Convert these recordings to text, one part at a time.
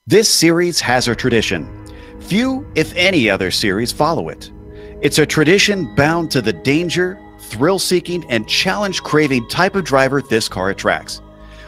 This series has a tradition. Few, if any, other series follow it. It's a tradition bound to the danger, thrill-seeking, and challenge-craving type of driver this car attracts.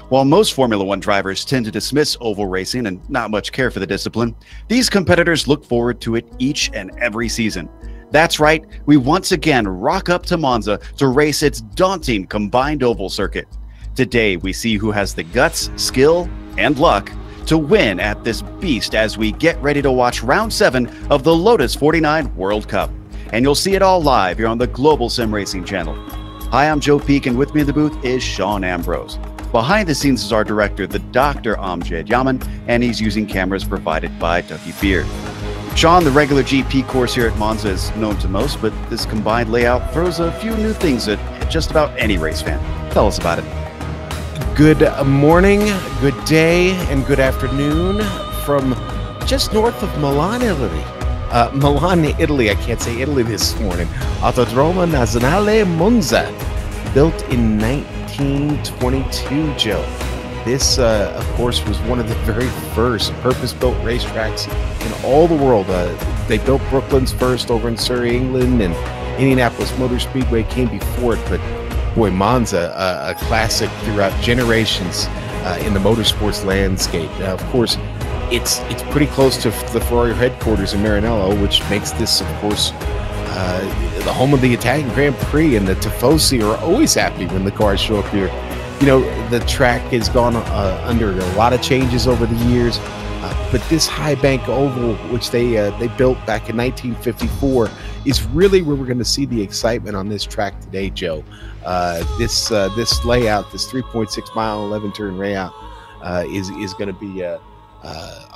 While most Formula One drivers tend to dismiss oval racing and not much care for the discipline, these competitors look forward to it each and every season. That's right, we once again rock up to Monza to race its daunting combined oval circuit. Today, we see who has the guts, skill, and luck to win at this beast as we get ready to watch Round 7 of the Lotus 49 World Cup. And you'll see it all live here on the Global SimRacing channel. Hi, I'm Joe Peak, and with me in the booth is Sean Ambrose. Behind the scenes is our director, the Dr. Amjad Yaman, and he's using cameras provided by Dougie Beard. Sean, the regular GP course here at Monza is known to most, but this combined layout throws a few new things at just about any race fan. Tell us about it. Good morning, good day, and good afternoon from just north of Milan, Italy. Milan, Italy. I can't say Italy this morning. Autodromo Nazionale Monza, built in 1922, Joe. This, of course, was one of the very first purpose-built racetracks in all the world. They built Brooklands first over in Surrey, England, and Indianapolis Motor Speedway came before it, but boy, Monza, a classic throughout generations in the motorsports landscape. Now, of course, it's pretty close to the Ferrari headquarters in Maranello, which makes this, of course, the home of the Italian Grand Prix, and the Tifosi are always happy when the cars show up here. You know, the track has gone under a lot of changes over the years, but this high bank oval, which they built back in 1954, is really where we're going to see the excitement on this track today, Joe. This layout, this 3.6 mile 11 turn layout, is going to be a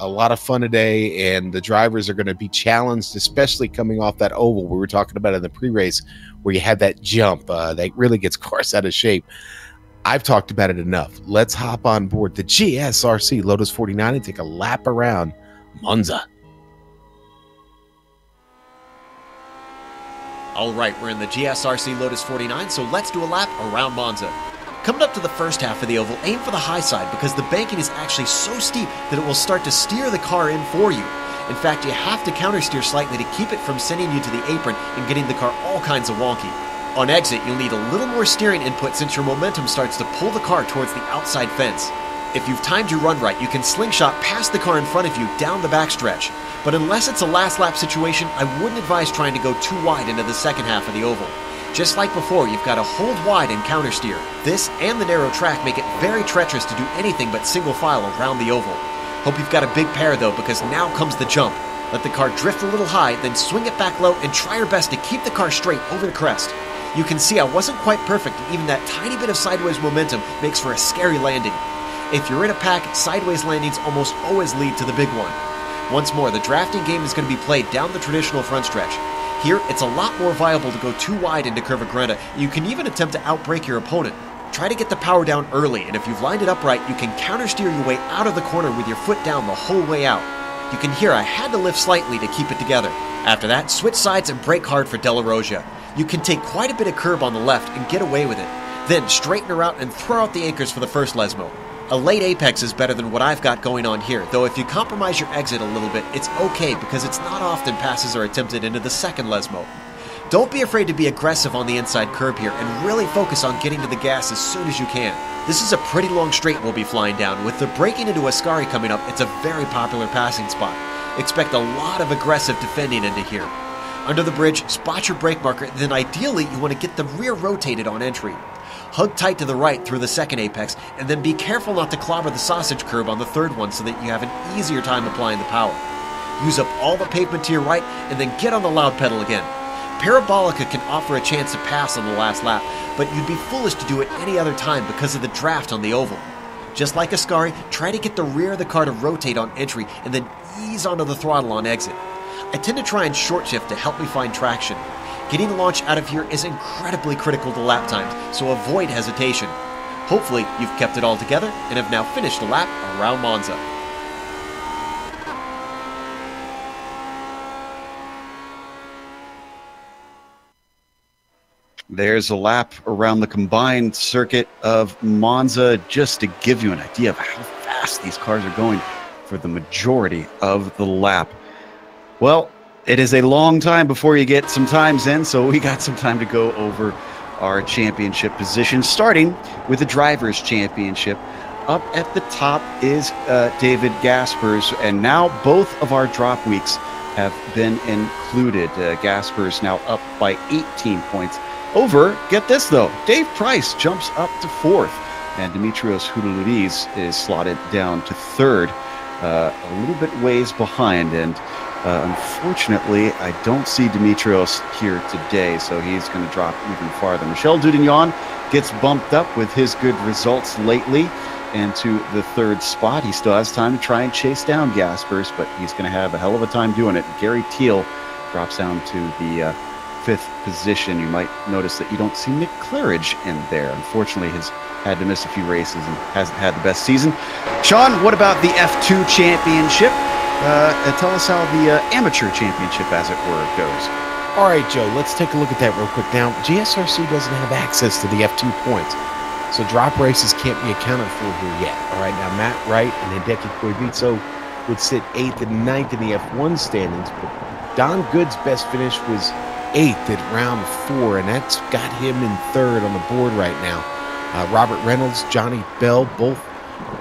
lot of fun today, and the drivers are going to be challenged, especially coming off that oval we were talking about in the pre-race, where you had that jump that really gets cars out of shape. I've talked about it enough. Let's hop on board the GSRC Lotus 49 and take a lap around Monza. All right, we're in the GSRC Lotus 49, so let's do a lap around Monza. Coming up to the first half of the oval, aim for the high side because the banking is actually so steep that it will start to steer the car in for you. In fact, you have to countersteer slightly to keep it from sending you to the apron and getting the car all kinds of wonky. On exit, you'll need a little more steering input since your momentum starts to pull the car towards the outside fence. If you've timed your run right, you can slingshot past the car in front of you down the backstretch. But unless it's a last lap situation, I wouldn't advise trying to go too wide into the second half of the oval. Just like before, you've got to hold wide and countersteer. This and the narrow track make it very treacherous to do anything but single file around the oval. Hope you've got a big pair though, because now comes the jump. Let the car drift a little high, then swing it back low and try your best to keep the car straight over the crest. You can see I wasn't quite perfect, and even that tiny bit of sideways momentum makes for a scary landing. If you're in a pack, sideways landings almost always lead to the big one. Once more, the drafting game is going to be played down the traditional front stretch. Here, it's a lot more viable to go too wide into Curva Grande. You can even attempt to outbrake your opponent. Try to get the power down early, and if you've lined it up right, you can countersteer your way out of the corner with your foot down the whole way out. You can hear I had to lift slightly to keep it together. After that, switch sides and brake hard for Della Rosia. You can take quite a bit of curb on the left and get away with it. Then straighten her out and throw out the anchors for the first Lesmo. A late apex is better than what I've got going on here, though if you compromise your exit a little bit, it's okay because it's not often passes are attempted into the second Lesmo. Don't be afraid to be aggressive on the inside curb here and really focus on getting to the gas as soon as you can. This is a pretty long straight we'll be flying down. With the braking into Ascari coming up, it's a very popular passing spot. Expect a lot of aggressive defending into here. Under the bridge, spot your brake marker, then ideally you want to get the rear rotated on entry. Hug tight to the right through the second apex, and then be careful not to clobber the sausage curb on the third one so that you have an easier time applying the power. Use up all the pavement to your right, and then get on the loud pedal again. Parabolica can offer a chance to pass on the last lap, but you'd be foolish to do it any other time because of the draft on the oval. Just like Ascari, try to get the rear of the car to rotate on entry, and then ease onto the throttle on exit. I tend to try and short shift to help me find traction. Getting the launch out of here is incredibly critical to lap times, so avoid hesitation. Hopefully, you've kept it all together and have now finished a lap around Monza. There's a lap around the combined circuit of Monza, just to give you an idea of how fast these cars are going. for the majority of the lap. Well, it is a long time before you get some times in, so we got some time to go over our championship positions, starting with the Drivers' Championship. Up at the top is David Gaspers, and now both of our drop weeks have been included. Gaspers now up by 18 points over, get this though, Dave Price jumps up to 4th, and Dimitrios Houdoulidis is slotted down to 3rd, a little bit ways behind, and unfortunately, I don't see Dimitrios here today, so he's going to drop even farther. Michel Dudignon gets bumped up with his good results lately into the 3rd spot. He still has time to try and chase down Gaspers, but he's going to have a hell of a time doing it. Gary Teal drops down to the 5th position. You might notice that you don't see Nick Claridge in there. Unfortunately, he's had to miss a few races and hasn't had the best season. Sean, what about the F2 Championship? Tell us how the Amateur Championship, as it were, goes. All right, Joe, let's take a look at that real quick. Now, GSRC doesn't have access to the F2 points, so drop races can't be accounted for here yet. All right, now Matt Wright and Hideki Koibitso would sit 8th and 9th in the F1 standings, but Don Good's best finish was 8th at round 4, and that's got him in 3rd on the board right now. Robert Reynolds, Johnny Bell, both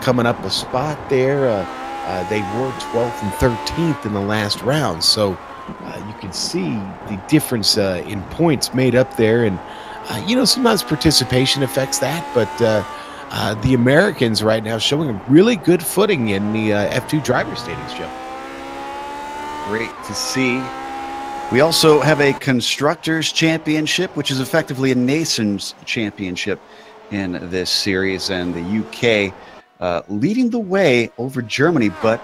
coming up a spot there. They were 12th and 13th in the last round, so you can see the difference in points made up there. And you know, sometimes participation affects that, but the Americans right now showing a really good footing in the F2 driver standings, Joe. Great to see. We also have a Constructors' Championship, which is effectively a Nations Championship in this series, and the UK leading the way over Germany, but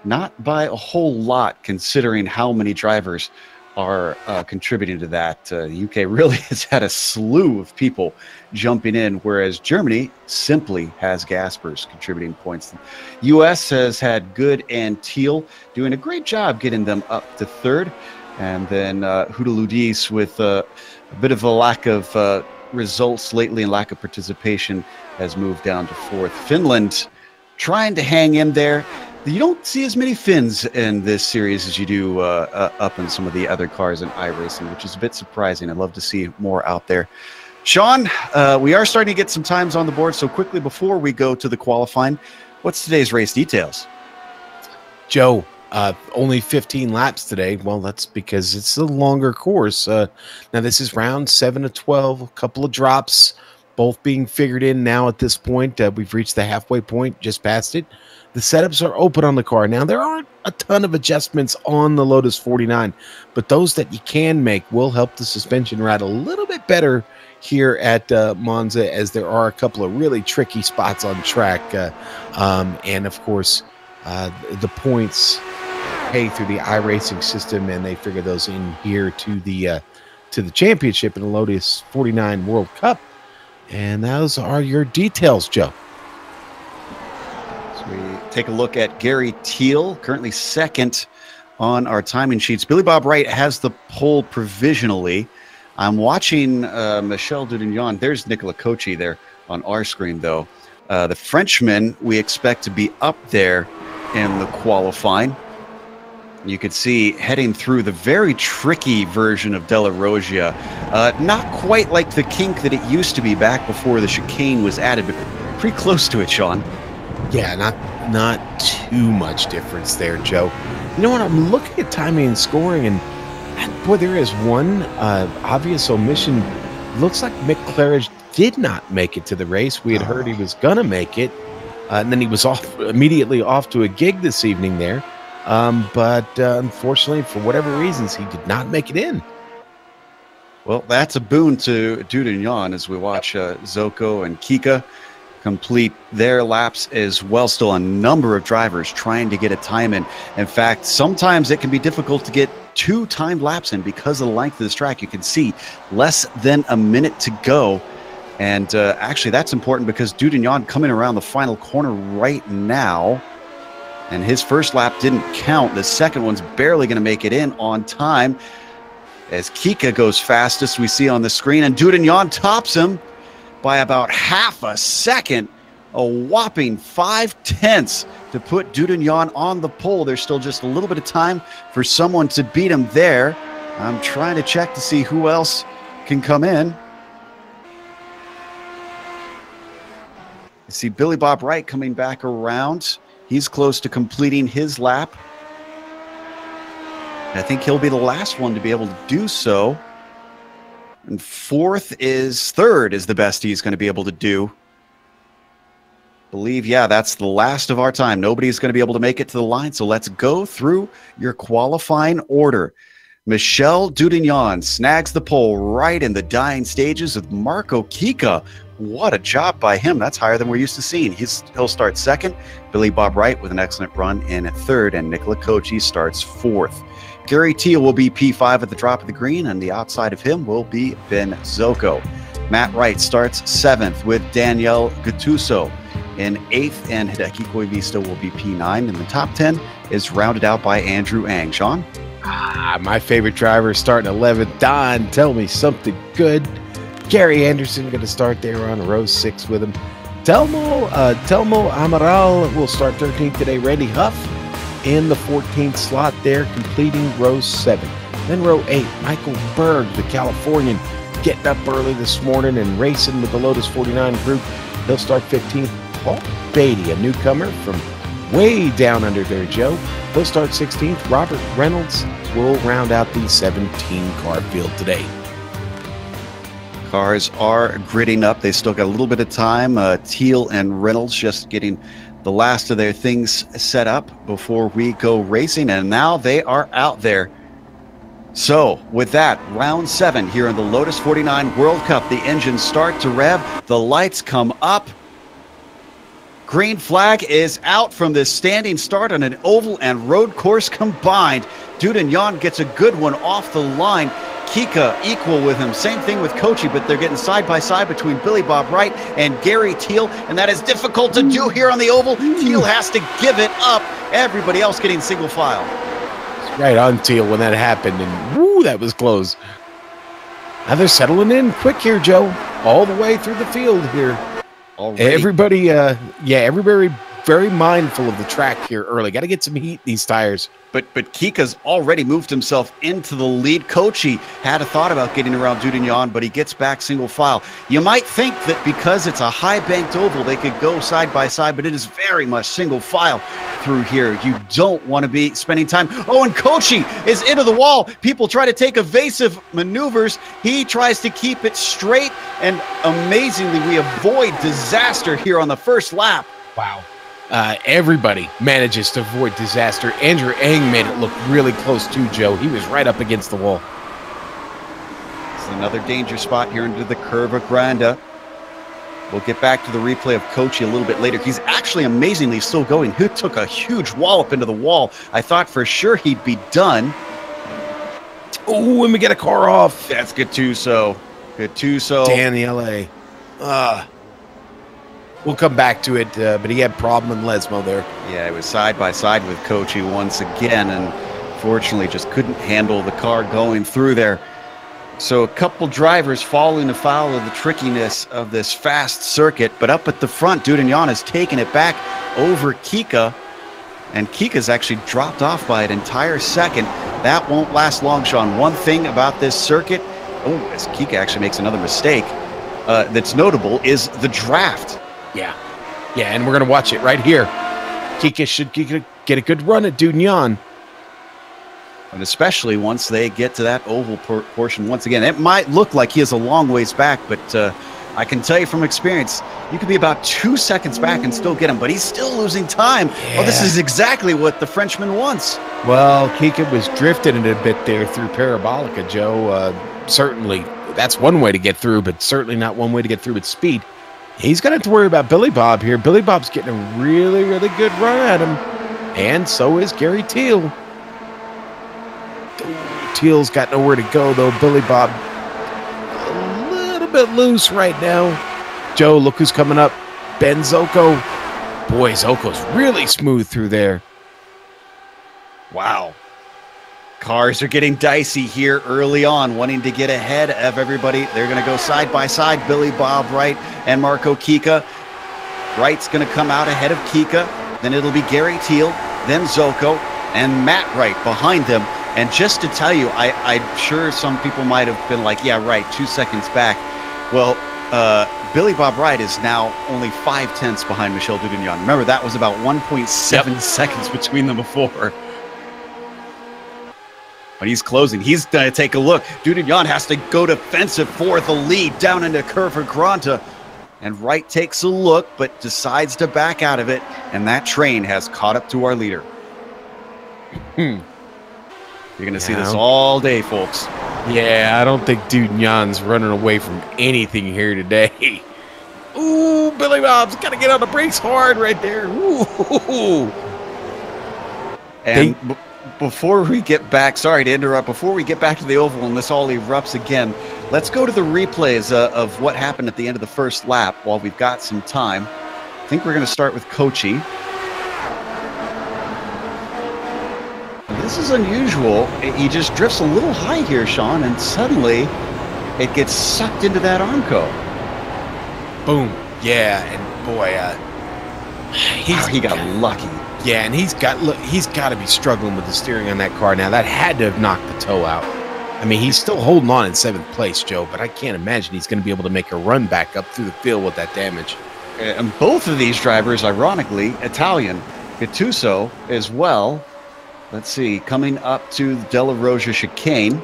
not by a whole lot considering how many drivers are contributing to that. The UK really has had a slew of people jumping in, whereas Germany simply has Gaspers contributing points. The US has had Good and Teal doing a great job getting them up to 3rd, and then Houdoulidis with a bit of a lack of results lately and lack of participation has moved down to 4th. Finland trying to hang in there. You don't see as many Finns in this series as you do up in some of the other cars in iRacing, which is a bit surprising. I'd love to see more out there. Sean, we are starting to get some times on the board, so quickly before we go to the qualifying, what's today's race details? Joe, only 15 laps today. Well, that's because it's a longer course. Now, this is round 7 of 12, a couple of drops, both being figured in now at this point. We've reached the halfway point, just past it. The setups are open on the car. Now, there aren't a ton of adjustments on the Lotus 49, but those that you can make will help the suspension ride a little bit better here at Monza, as there are a couple of really tricky spots on track. And, of course, the points pay through the iRacing system, and they figure those in here to the championship in the Lotus 49 World Cup. And those are your details, Joe. So we take a look at Gary Teal, currently 2nd on our timing sheets. Billy Bob Wright has the pole provisionally. I'm watching Michel Dudignon. There's Nicola Cocci there on our screen, though. The Frenchman we expect to be up there in the qualifying. You could see heading through the very tricky version of Della Roggia. Not quite like the kink that it used to be back before the chicane was added, but pretty close to it, Sean. Yeah, not too much difference there, Joe. You know what? I'm looking at timing and scoring, and boy, there is one obvious omission. Looks like Mick Claridge did not make it to the race. We had heard he was going to make it, and then he was immediately off to a gig this evening there. But unfortunately, for whatever reasons, he did not make it in. Well, that's a boon to Dudignon as we watch Zoko and Kika complete their laps as well. Still a number of drivers trying to get a time in. In fact, sometimes it can be difficult to get 2 timed laps in because of the length of this track. You can see less than a minute to go. And actually, that's important because Dudignon coming around the final corner right now. And his first lap didn't count. The second one's barely going to make it in on time, as Kika goes fastest, we see on the screen, and Dudignon tops him by about half a second. a whopping 5/10 to put Dudignon on the pole. There's still just a little bit of time for someone to beat him there. I'm trying to check to see who else can come in. I see Billy Bob Wright coming back around. He's close to completing his lap. I think he'll be the last one to be able to do so. And third is the best he's going to be able to do. Believe, yeah, that's the last of our time. Nobody's going to be able to make it to the line. So let's go through your qualifying order. Michel Dudignon snags the pole right in the dying stages with Marco Kika. What a job by him. That's higher than we're used to seeing. He'll start second. Billy Bob Wright with an excellent run in at third, and Nicola Kochi starts fourth. Gary Teal will be P5 at the drop of the green, and the outside of him will be Ben Zocco. Matt Wright starts seventh with Daniel Gattuso in eighth, and Hideki Koivisto will be P9. And the top 10 is rounded out by Andrew Ang. Sean? My favorite driver starting 11th. Don, tell me something good. Gary Anderson going to start there on row 6 with him. Telmo Amaral will start 13th today. Randy Huff in the 14th slot there, completing row 7. Then row 8, Michael Berg, the Californian, getting up early this morning and racing with the Lotus 49 group. He'll start 15th. Paul Beatty, a newcomer from way down under there, Joe. He'll start 16th. Robert Reynolds will round out the 17-car field today. Cars are gridding up. They still got a little bit of time. Teal and Reynolds just getting the last of their things set up before we go racing, and now they are out there. So with that, round 7 here in the Lotus 49 World Cup, the engines start to rev, the lights come up. Green flag is out from this standing start on an oval and road course combined. Dudignon gets a good one off the line. Kika equal with him. Same thing with Kochi, but they're getting side by side between Billy Bob Wright and Gary Teal, and that is difficult to do here on the oval. Teal has to give it up. Everybody else getting single file. Right on Teal when that happened, and woo, that was close. Now they're settling in quick here, Joe. All the way through the field here. Already. Everybody, everybody very mindful of the track here early. Got to get some heat in these tires. But Kika's already moved himself into the lead. Kochi had a thought about getting around Dudignon, but he gets back single file. You might think that because it's a high-banked oval, they could go side by side, but it is very much single file through here. You don't want to be spending time. Oh, and Kochi is into the wall. People try to take evasive maneuvers. He tries to keep it straight, and amazingly, we avoid disaster here on the first lap. Wow. Everybody manages to avoid disaster. Andrew Ang made it look really close too, Joe. He was right up against the wall. It's another danger spot here into the Curva Grande. We'll get back to the replay of Kochi a little bit later. He's actually amazingly still going. He took a huge wallop into the wall. I thought for sure he'd be done. Oh, and we get a car off. That's Gattuso. Daniele. We'll come back to it, but he had problem in Lesmo there. Yeah, it was side by side with Kochi once again, and fortunately just couldn't handle the car going through there. So a couple drivers falling afoul of the trickiness of this fast circuit, but up at the front, Dudignon has taken it back over Kika, and Kika's actually dropped off by an entire second. That won't last long, Sean. One thing about this circuit, as Kika actually makes another mistake that's notable, is the draft. Yeah, and we're going to watch it right here. Kika should get a good run at Dudignon. And especially once they get to that oval portion once again. It might look like he is a long ways back, but I can tell you from experience, you could be about 2 seconds back and still get him, but he's still losing time. Yeah. Well, this is exactly what the Frenchman wants. Well, Kika was drifting it a bit there through Parabolica, Joe. Certainly, that's one way to get through, but certainly not one way to get through with speed. He's going to have to worry about Billy Bob here. Billy Bob's getting a really, really good run at him. And so is Gary Teal. Teal's got nowhere to go, though. Billy Bob a little bit loose right now. Joe, look who's coming up. Ben Zocco. Boy, Zocco's really smooth through there. Wow. Cars are getting dicey here early on, wanting to get ahead of everybody. They're going to go side by side, Billy Bob Wright and Marco Kika. Wright's going to come out ahead of Kika. Then it'll be Gary Teal, then Zoko, and Matt Wright behind them. And just to tell you, I'm sure some people might have been like, yeah, right, 2 seconds back. Well, Billy Bob Wright is now only 0.5 behind Michel Dudignon. Remember, that was about 1.7 seconds between them before. But he's closing. He's going to take a look. Dudignon has to go defensive for the lead down into Curva Grande. And Wright takes a look, but decides to back out of it. And that train has caught up to our leader. You're going to see this all day, folks. Yeah, I don't think Dudignon's running away from anything here today. Ooh, Billy Bob's got to get on the brakes hard right there. Ooh. And before we get back, sorry to interrupt, before we get back to the oval and this all erupts again, let's go to the replays of what happened at the end of the first lap while we've got some time. I think we're going to start with Kochi. This is unusual. He just drifts a little high here, Sean, and suddenly it gets sucked into that Armco. Boom. Yeah, and boy, he got lucky. Yeah, and he's got to be struggling with the steering on that car now. That had to have knocked the toe out. I mean, he's still holding on in 7th place, Joe, but I can't imagine he's going to be able to make a run back up through the field with that damage. And both of these drivers, ironically, Italian. Gattuso as well. Let's see, coming up to the Della Rosa chicane.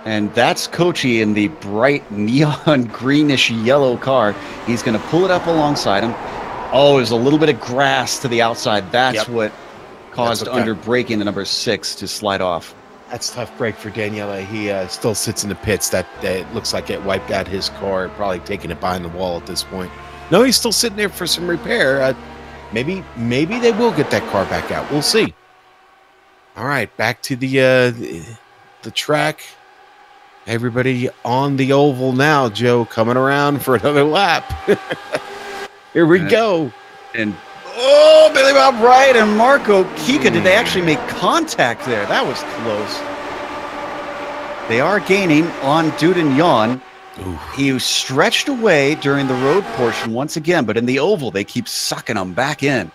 And that's Kochi in the bright neon greenish yellow car. He's going to pull it up alongside him. Oh, there's a little bit of grass to the outside. That's what caused under braking the number 6 to slide off. That's a tough break for Daniele. He still sits in the pits. That looks like it wiped out his car, probably taking it behind the wall at this point. No, he's still sitting there for some repair. Maybe they will get that car back out. We'll see. All right, back to the track. Everybody on the oval now, Joe, coming around for another lap. Here we go. And Billy Bob Wright and Marco Kika, did they actually make contact there? That was close. They are gaining on Dudignon. He was stretched away during the road portion once again, but in the oval, they keep sucking him back in.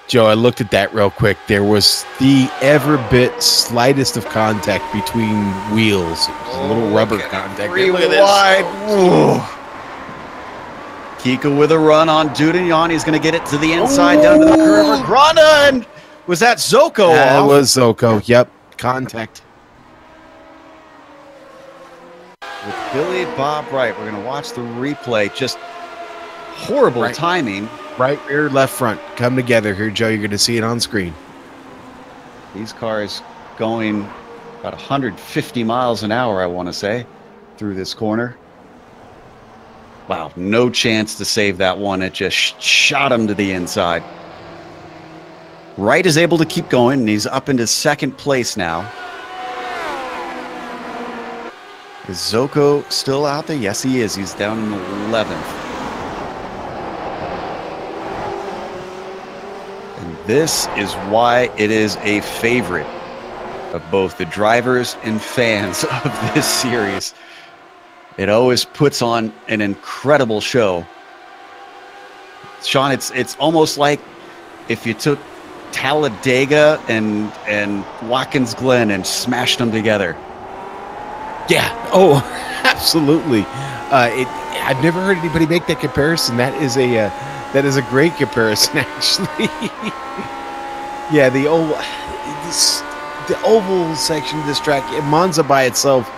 Joe, I looked at that real quick. There was the ever bit slightest of contact between wheels. It was a little rubber contact. Look at this. Wide. Kika with a run on Dudignon. He's going to get it to the inside down to the Curva Grande. And was that Zoko? That was Zoko. Yep, contact. With Billy Bob Wright, we're going to watch the replay. Just horrible timing. Right rear, left front. Come together here, Joe. You're going to see it on screen. These cars going about 150 miles an hour, I want to say, through this corner. Wow, no chance to save that one. It just shot him to the inside. Wright is able to keep going, and he's up into 2nd place now. Is Zoko still out there? Yes, he is. He's down in 11th. This is why it is a favorite of both the drivers and fans of this series. It always puts on an incredible show. Sean, it's almost like if you took Talladega and Watkins Glen and smashed them together. Yeah. Oh, absolutely. I've never heard anybody make that comparison. That is a great comparison, actually. Yeah, the oval section of this track, Monza by itself,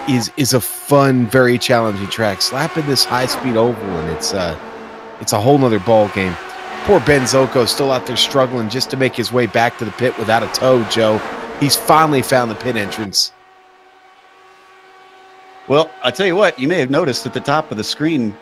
is a fun, very challenging track. Slap in this high-speed oval, and it's a whole nother ball game. Poor Ben Zoko still out there struggling just to make his way back to the pit without a tow, Joe. He's finally found the pit entrance. Well, I tell you what, you may have noticed at the top of the screen,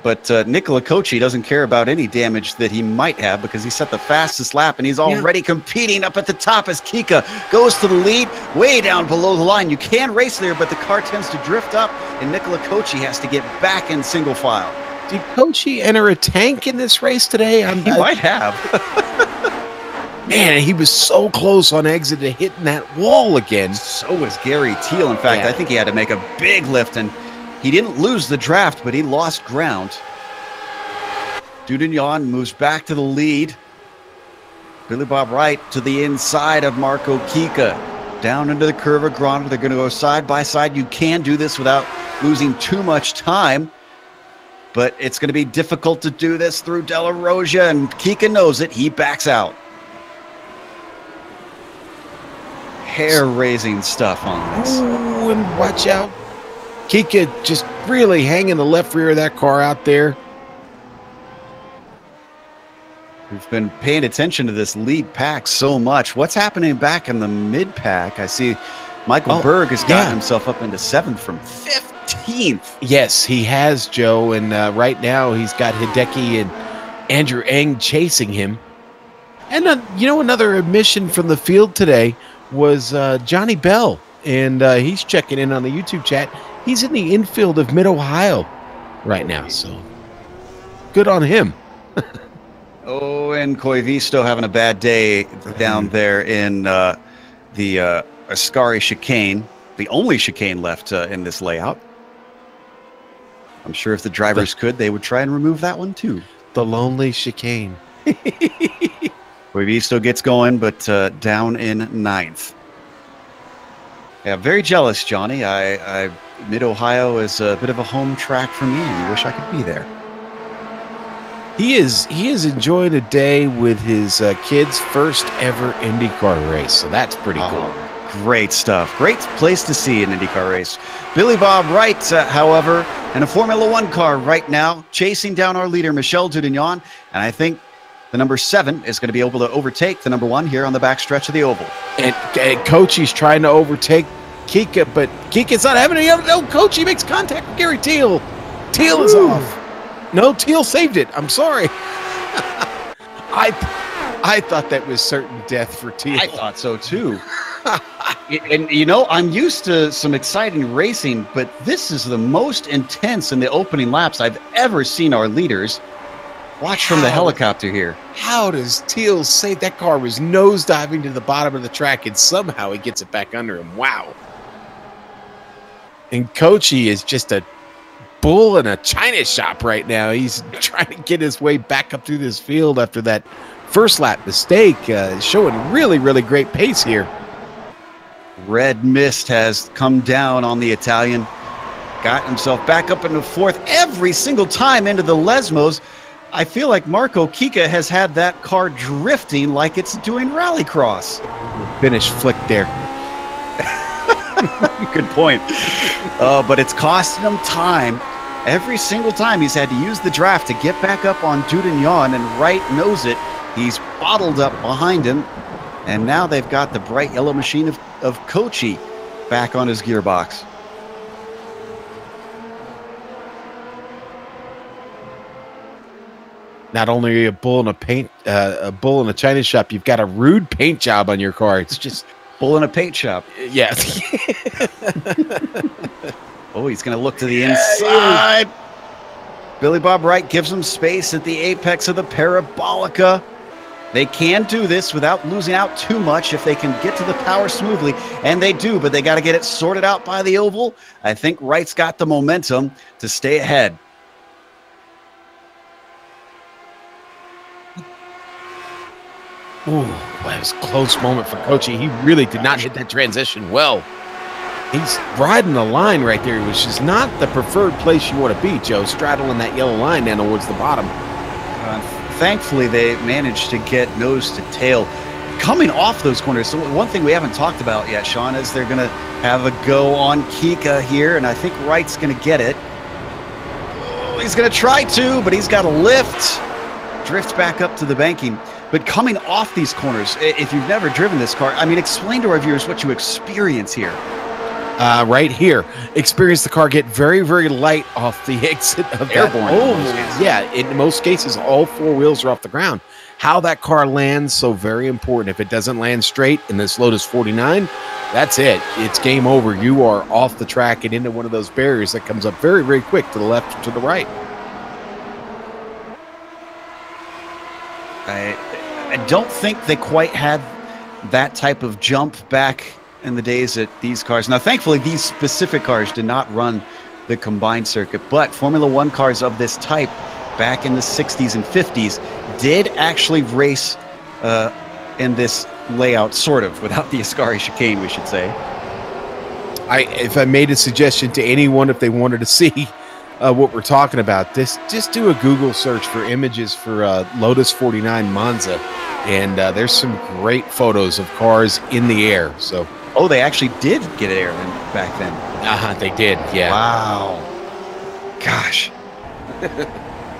but Nicola Kochi doesn't care about any damage that he might have because he set the fastest lap, and he's already competing up at the top as Kika goes to the lead, way down below the line. You can race there, but the car tends to drift up, and Nicola Kochi has to get back in single file. Did Kochi enter a tank in this race today? He might have. Man, he was so close on exit to hitting that wall again. So was Gary Teal. In fact, I think he had to make a big lift, and he didn't lose the draft, but he lost ground. Dudignon moves back to the lead. Billy Bob Wright to the inside of Marco Kika. Down into the curve of Gronder. They're going to go side by side. You can do this without losing too much time, but it's going to be difficult to do this through De La Rosa, and Kika knows it. He backs out. Hair-raising stuff on this. Ooh, and watch out. Kika just really hanging the left rear of that car out there. We've been paying attention to this lead pack so much. What's happening back in the mid pack? I see Michael Berg has gotten himself up into 7th from 15th. Yes, he has, Joe. And right now he's got Hideki and Andrew Eng chasing him. And, you know, another admission from the field today was Johnny Bell. And he's checking in on the YouTube chat. He's in the infield of Mid-Ohio right now. So good on him. Oh, and Koivisto having a bad day down there in the Ascari chicane, the only chicane left in this layout. I'm sure if the drivers could, they would try and remove that one too. The lonely chicane. Koivisto gets going, but down in 9th. Yeah, very jealous, Johnny. Mid-Ohio is a bit of a home track for me, and I wish I could be there. He is enjoying a day with his kid's first ever IndyCar race, so that's pretty cool. Great stuff. Great place to see an IndyCar race. Billy Bob Wright, however, in a Formula One car right now, chasing down our leader, Michel Dudignon, and I think the number 7 is going to be able to overtake the number 1 here on the backstretch of the oval. And Coachy's trying to overtake Kika, but Kika's not having any. No, Coachy makes contact with Gary Teal. Teal is off. No, Teal saved it. I'm sorry. I thought that was certain death for Teal. I thought so too. And you know, I'm used to some exciting racing, but this is the most intense in the opening laps I've ever seen our leaders. Watch from the helicopter here. How does Teal save that car? Was nosediving to the bottom of the track, and somehow he gets it back under him. Wow. And Coachy is just a bull in a china shop right now. He's trying to get his way back up through this field after that first lap mistake, showing really, really great pace here. Red mist has come down on the Italian. Got himself back up into 4th every single time into the Lesmos. I feel like Marco Kika has had that car drifting like it's doing rallycross. Finish flick there. Good point. But it's costing him time. Every single time he's had to use the draft to get back up on Dudignon, and Wright knows it. He's bottled up behind him, and now they've got the bright yellow machine of Coachy back on his gearbox. Not only are you a bull in a bull in a china shop, you've got a rude paint job on your car. It's just bull in a paint shop. Yeah. Oh, he's going to look to the inside. Billy Bob Wright gives him space at the apex of the Parabolica. They can do this without losing out too much if they can get to the power smoothly, and they do, but they got to get it sorted out by the oval. I think Wright's got the momentum to stay ahead. Ooh, that was a close moment for Coachy. He really did not hit that transition well. He's riding the line right there, which is not the preferred place you want to be, Joe, straddling that yellow line down towards the bottom. Thankfully, they managed to get nose to tail. Coming off those corners, so one thing we haven't talked about yet, Sean, is they're going to have a go on Kika here, and I think Wright's going to get it. Oh, he's going to try to, but he's got a lift. Drifts back up to the banking. But coming off these corners, if you've never driven this car, I mean, explain to our viewers what you experience here. Right here, experience the car get very, very light off the exit of airborne. Yeah, in most cases, all 4 wheels are off the ground. How that car lands, so very important. If it doesn't land straight in this Lotus 49, that's it. It's game over. You are off the track and into one of those barriers that comes up very, very quick to the left or to the right. I don't think they quite had that type of jump back in the days that these cars. Now, thankfully, these specific cars did not run the combined circuit, but Formula One cars of this type back in the 60s and 50s did actually race in this layout, sort of, without the Ascari chicane, we should say. If I made a suggestion to anyone, if they wanted to see what we're talking about, just do a Google search for images for Lotus 49 Monza, and there's some great photos of cars in the air. So, oh, they actually did get air back then. They did, yeah. Wow, gosh,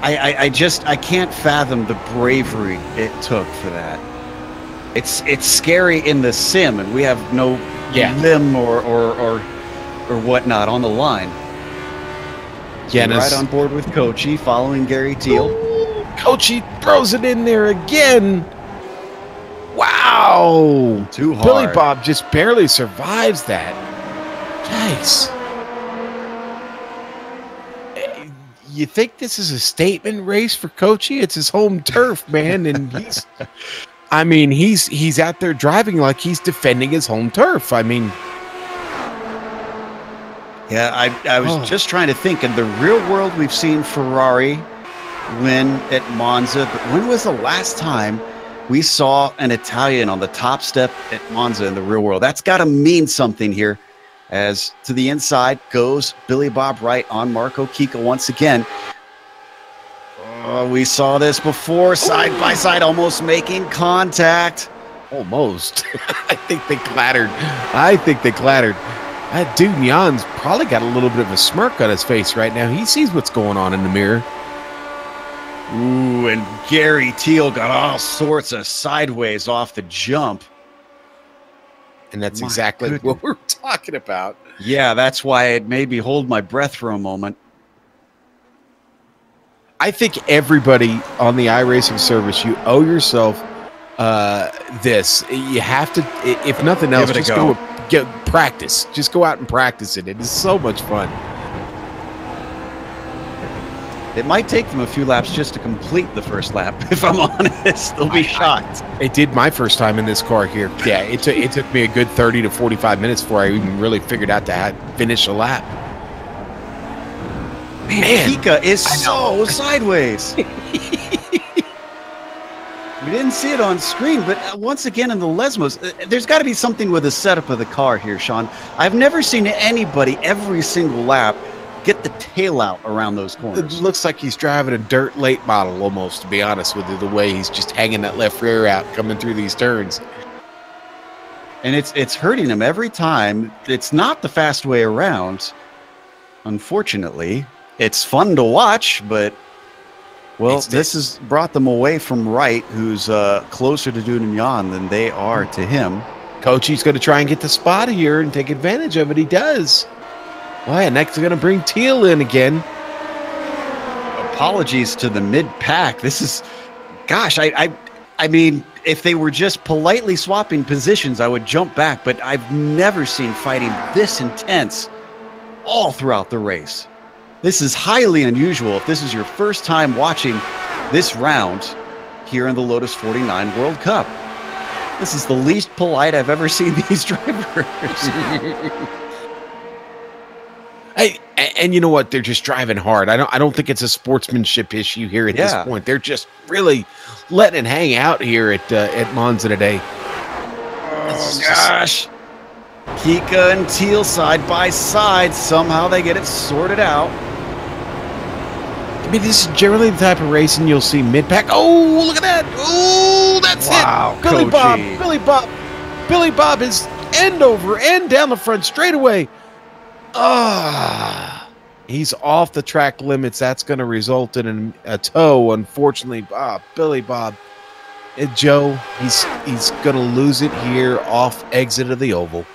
I can't fathom the bravery it took for that. It's scary in the sim, and we have no limb or whatnot on the line. So right on board with Kochi, following Gary Teal. Kochi throws it in there again. Wow. Too hard. Billy Bob just barely survives that. Nice. You think this is a statement race for Kochi? It's his home turf, man, and he's out there driving like he's defending his home turf. I mean, yeah, I was just trying to think. In the real world, we've seen Ferrari win at Monza, but when was the last time we saw an Italian on the top step at Monza in the real world? That's got to mean something here. As to the inside goes Billy Bob Wright on Marco Kika once again. We saw this before, side by side, almost making contact. Almost. I think they clattered. That dude Jan's probably got a little bit of a smirk on his face right now. He sees what's going on in the mirror. Ooh, and Gary Teal got all sorts of sideways off the jump. And that's exactly what we're talking about. Yeah, that's why it made me hold my breath for a moment. I think everybody on the iRacing service, you owe yourself this. You have to, if nothing else, just go practice. Just go out and practice it. It is so much fun. It might take them a few laps just to complete the first lap. If I'm honest, they'll be shocked. It did my first time in this car here. Yeah, it took me a good 30 to 45 minutes before I even really figured out to finish a lap. Man, Kika is so sideways. We didn't see it on screen, but once again in the Lesmos, there's got to be something with the setup of the car here, Sean. I've never seen anybody every single lap get the tail out around those corners. It looks like he's driving a dirt late model almost, to be honest with you, the way he's just hanging that left rear out coming through these turns. And it's hurting him every time. It's not the fast way around, unfortunately. It's fun to watch, but, well, this has brought them away from Wright, who's closer to Dunian than they are to him. Kochi's going to try and get the spot here and take advantage of it. He does. Well, yeah, next they're going to bring Teal in again. Apologies to the mid-pack. This is, gosh, I mean, if they were just politely swapping positions, I would jump back, but I've never seen fighting this intense all throughout the race. This is highly unusual. If this is your first time watching this round here in the Lotus 49 World Cup, this is the least polite I've ever seen these drivers. And you know what? They're just driving hard. I don't think it's a sportsmanship issue here at this point. They're just really letting it hang out here at Monza today. Oh gosh. Kika and Teal side by side. Somehow they get it sorted out. I mean, this is generally the type of racing you'll see mid-pack. Oh, look at that. Oh, that's it. Billy Bob is end over end down the front straightaway. He's off the track limits. That's going to result in a tow, unfortunately. Billy Bob. Joe, he's going to lose it here off exit of the oval.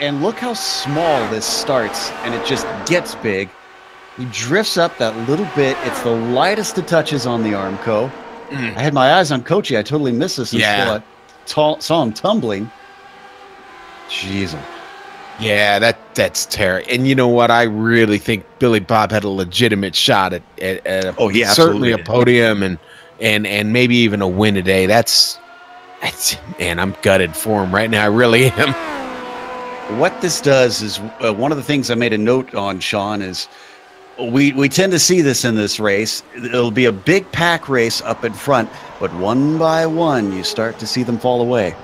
And look how small this starts, and it just gets big. He drifts up that little bit. It's the lightest of touches on the Armco. I had my eyes on Kochi. I totally missed this until I saw him tumbling. Jeez. Yeah, that's terrible. And you know what? I really think Billy Bob had a legitimate shot at certainly a podium and maybe even a win today. That's man, I'm gutted for him right now. I really am. What this does is one of the things I made a note on, Sean, is We tend to see this in this race. It'll be a big pack race up in front, but one by one, you start to see them fall away.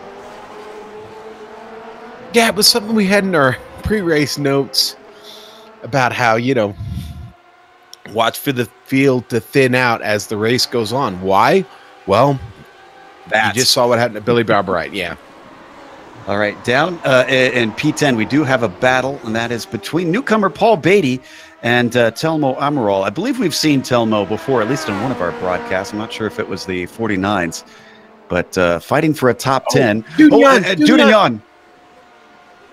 Yeah, it was something we had in our pre-race notes about how, you know, watch for the field to thin out as the race goes on. Why? Well, you just saw what happened to Billy Bob Wright. Yeah. All right, down in P10, we do have a battle, and that is between newcomer Paul Beatty and Telmo Amaral. I believe we've seen Telmo before, at least in one of our broadcasts. I'm not sure if it was the 49s, but fighting for a top 10. Dunion.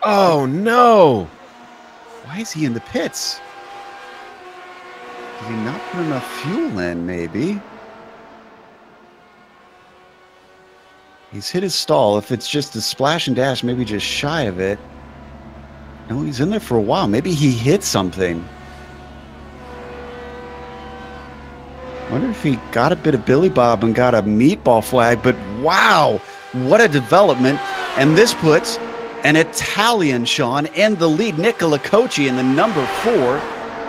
Oh, no. Why is he in the pits? Did he not put enough fuel in, maybe? He's hit his stall. If it's just a splash and dash, maybe just shy of it. No, he's in there for a while. Maybe he hit something. Wonder if he got a bit of Billy Bob and got a meatball flag, but wow, what a development. And this puts an Italian, Sean, in the lead. Nicola Cocci in the number 4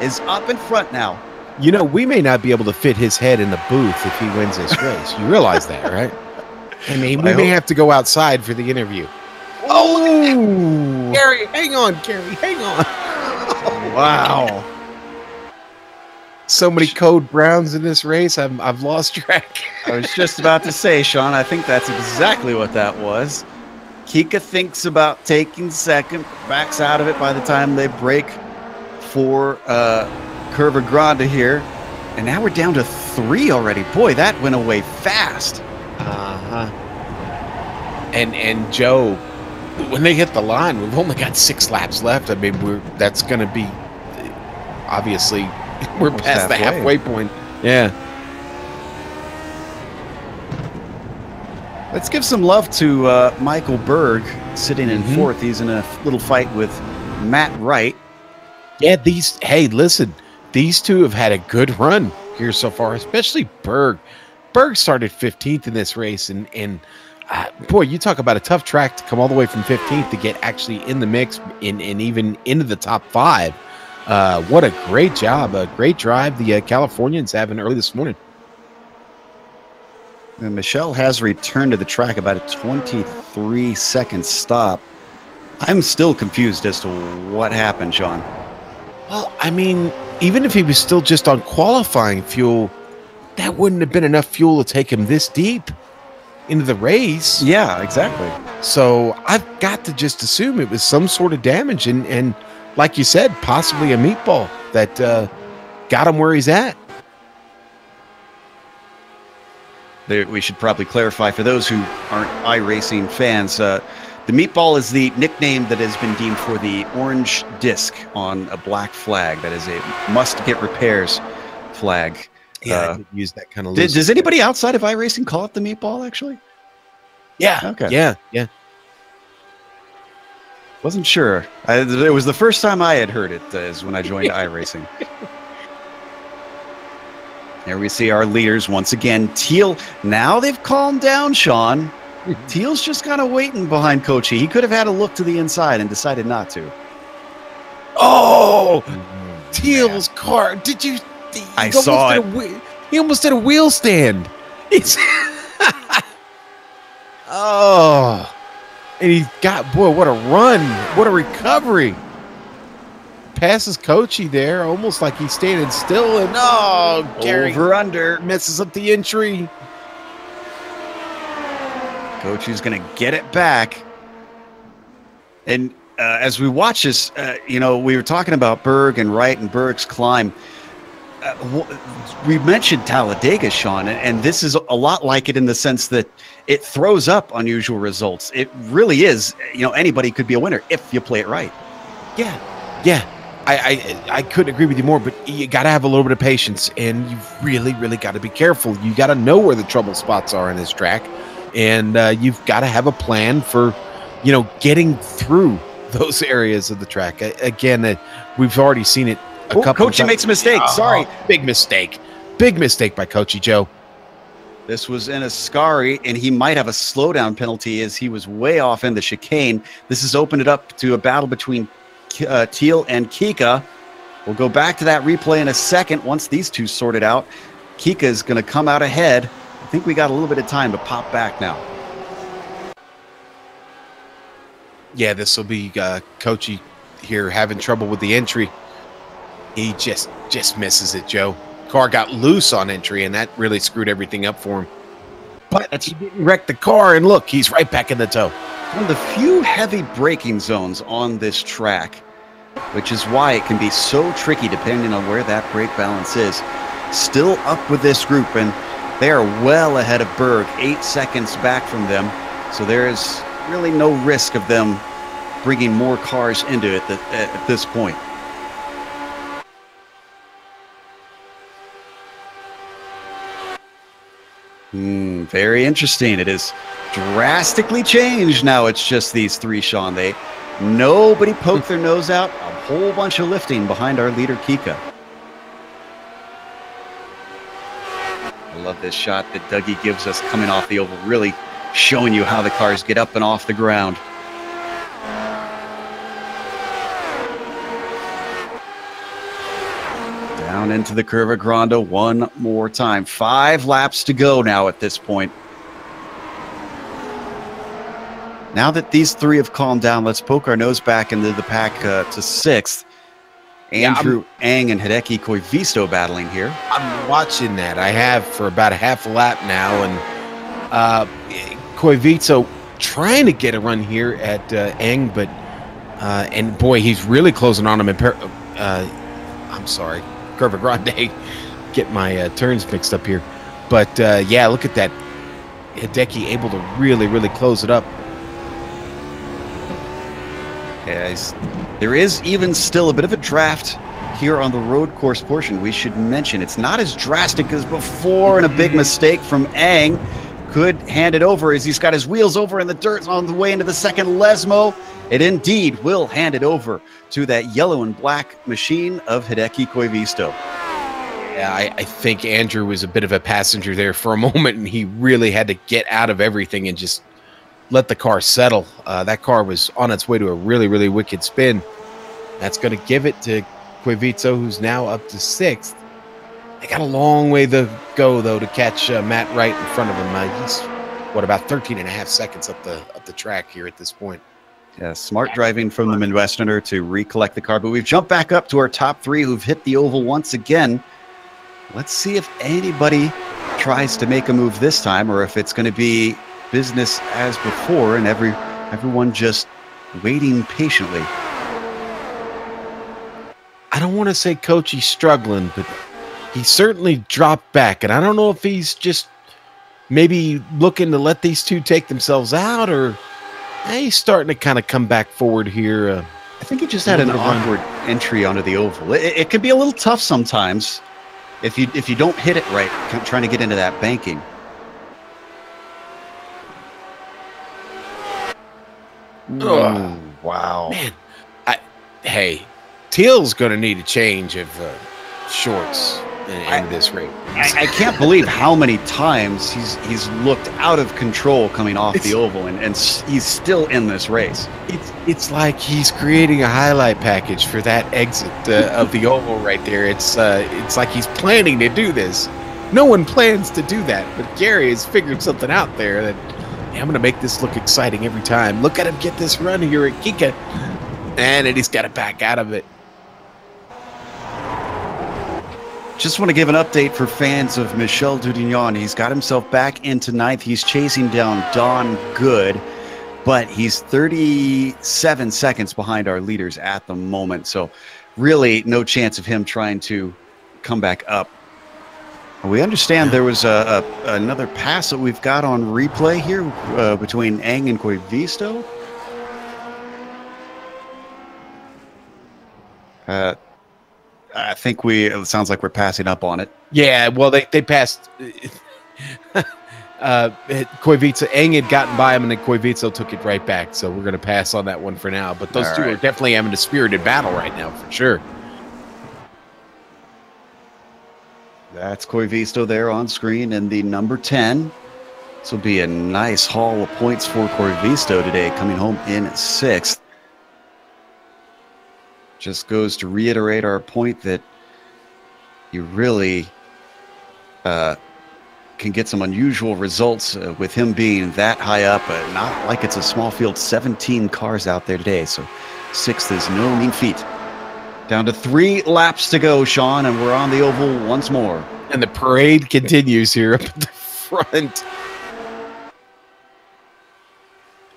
is up in front now. You know, we may not be able to fit his head in the booth if he wins this race. You realize that, right? I mean, we may have to go outside for the interview. Oh, Gary, hang on, Gary, hang on. Wow. So many code browns in this race, I've lost track. I was just about to say, Sean, I think that's exactly what that was. Kika thinks about taking second, backs out of it by the time they break for Curva Grande here. And now we're down to 3 already. Boy, that went away fast. And Joe, when they hit the line, we've only got 6 laps left. I mean, that's going to be obviously we're past the halfway point. Yeah. Let's give some love to Michael Berg sitting in 4th. He's in a little fight with Matt Wright. Yeah, hey, listen, these two have had a good run here so far, especially Berg. Berg started 15th in this race, and boy, you talk about a tough track to come all the way from 15th to get actually in the mix and even into the top 5. What a great job, a great drive the Californians having early this morning. And Michelle has returned to the track about a 23-second stop. I'm still confused as to what happened, Sean. Well, I mean, even if he was still just on qualifying fuel, that wouldn't have been enough fuel to take him this deep into the race. Yeah, exactly. So I've got to just assume it was some sort of damage, and like you said, possibly a meatball that got him where he's at. We should probably clarify for those who aren't iRacing fans, the meatball is the nickname that has been deemed for the orange disc on a black flag. That is a must-get repairs flag. Yeah, I did use that kind of. Does anybody outside of iRacing call it the meatball, actually? Yeah. Okay. Yeah. Wasn't sure. It was the first time I had heard it is when I joined iRacing. There we see our leaders once again. Teal, now they've calmed down, Sean. Teal's just kind of waiting behind Cocci. He could have had a look to the inside and decided not to. Oh, Teal's car. Did you? I saw it. He almost did a wheel stand. Oh, and he got, boy, what a run. What a recovery. Passes Cocci there, almost like he's standing still, and Gary over under messes up the entry. Cocci's going to get it back. And as we watch this, we were talking about Berg and Wright and Berg's climb. We mentioned Talladega, Sean, and this is a lot like it in the sense that it throws up unusual results. It really is, anybody could be a winner if you play it right. Yeah. I couldn't agree with you more, but you got to have a little bit of patience, and you've really, really got to be careful. You got to know where the trouble spots are in this track, and you've got to have a plan for, getting through those areas of the track. Again, we've already seen it a couple Cocci makes a mistake. Sorry. Big mistake. Big mistake by Cocci, Joe. This was in a Ascari, and he might have a slowdown penalty as he was way off in the chicane. This has opened it up to a battle between Teal and Kika. We'll go back to that replay in a second. Once these two sort it out, Kika is going to come out ahead. I think we got a little bit of time to pop back now. Yeah, this will be Coachy here having trouble with the entry. He just misses it, Joe. Car got loose on entry, and that really screwed everything up for him. But he didn't wreck the car, and look, he's right back in the tow. One of the few heavy braking zones on this track, which is why it can be so tricky depending on where that brake balance is. Still up with this group, and they are well ahead of Berg, 8 seconds back from them. So there is really no risk of them bringing more cars into it at this point. Very interesting. It is drastically changed now. It's just these three, Sean. Nobody poked their nose out. A whole bunch of lifting behind our leader, Kika. I love this shot that Dougie gives us coming off the oval, really showing you how the cars get up and off the ground. Down into the Curva Grande one more time. 5 laps to go now at this point. Now that these three have calmed down, let's poke our nose back into the pack to 6th. Andrew Ang and Hideki Koivisto battling here. I'm watching that. I have for about a half a lap now, and Koivisto trying to get a run here at Ang, but and boy, he's really closing on him. I'm sorry, Curva Grande. Get my turns mixed up here, but yeah, look at that. Hideki able to really close it up. There is even still a bit of a draft here on the road course portion. We should mention it's not as drastic as before, and a big mistake from Ang could hand it over as he's got his wheels over in the dirt on the way into the second Lesmo. It indeed will hand it over to that yellow and black machine of Hideki Koivisto. Yeah, I think Andrew was a bit of a passenger there for a moment, and he really had to get out of everything and just let the car settle. That car was on its way to a really wicked spin. That's going to give it to Koivisto, who's now up to 6th. They got a long way to go, though, to catch Matt Wright in front of him. He's, what, about 13.5 seconds up the track here at this point. Yeah, smart driving from the Midwesterner to recollect the car. But we've jumped back up to our top 3 who've hit the oval once again. Let's see if anybody tries to make a move this time, or if it's going to be business as before and everyone just waiting patiently. I don't want to say Coachy's struggling, but he certainly dropped back, and I don't know if he's just maybe looking to let these two take themselves out, or he's starting to kind of come back forward here. I think he just had an awkward entry onto the oval. It can be a little tough sometimes if you don't hit it right, trying to get into that banking. Oh, wow. Man, hey, Teal's going to need a change of shorts in this race. I can't believe how many times he's looked out of control coming off the oval, and he's still in this race. It's like he's creating a highlight package for that exit of the oval right there. It's like he's planning to do this. No one plans to do that, but Gary has figured something out there that, I'm going to make this look exciting every time. Look at him get this run here at Kika. And he's got to back out of it. Just want to give an update for fans of Michel Dudignan. He's got himself back into 9th. He's chasing down Don Good, but he's 37 seconds behind our leaders at the moment. So really no chance of him trying to come back up. We understand there was another pass that we've got on replay here between Ang and Koivisto. I think it sounds like we're passing up on it. Yeah, well, they passed. Koivisto, Ang had gotten by him, and then Koivisto took it right back. So we're going to pass on that one for now. But those two are definitely having a spirited battle right now, for sure. That's Koivisto there on screen in the number 10. This will be a nice haul of points for Koivisto today, coming home in 6th. Just goes to reiterate our point that you really can get some unusual results with him being that high up. Not like it's a small field, 17 cars out there today, so 6th is no mean feat. Down to 3 laps to go, Sean, and we're on the oval once more. And the parade continues here up at the front.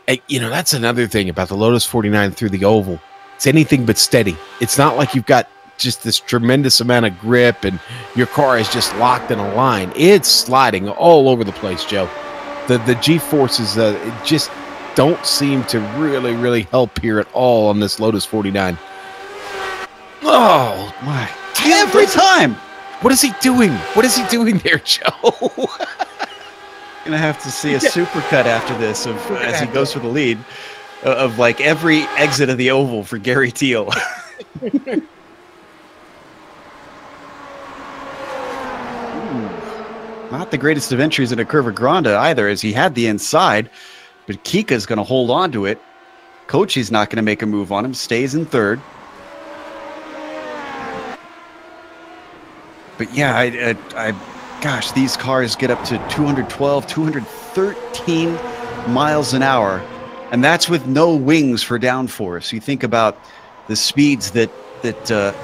Hey, you know, that's another thing about the Lotus 49 through the oval. It's anything but steady. It's not like you've got just this tremendous amount of grip and your car is just locked in a line. It's sliding all over the place, Joe. The G-forces just don't seem to really help here at all on this Lotus 49. Oh, my. Every time. What is he doing? What is he doing there, Joe? Gonna have to see a supercut after this of as he goes for the lead of like every exit of the oval for Gary Teal. Not the greatest of entries in a Curva Grande either, as he had the inside, but Kika's going to hold on to it. Kochi's not going to make a move on him, stays in 3rd. But yeah, gosh, these cars get up to 212, 213 miles an hour, and that's with no wings for downforce. You think about the speeds that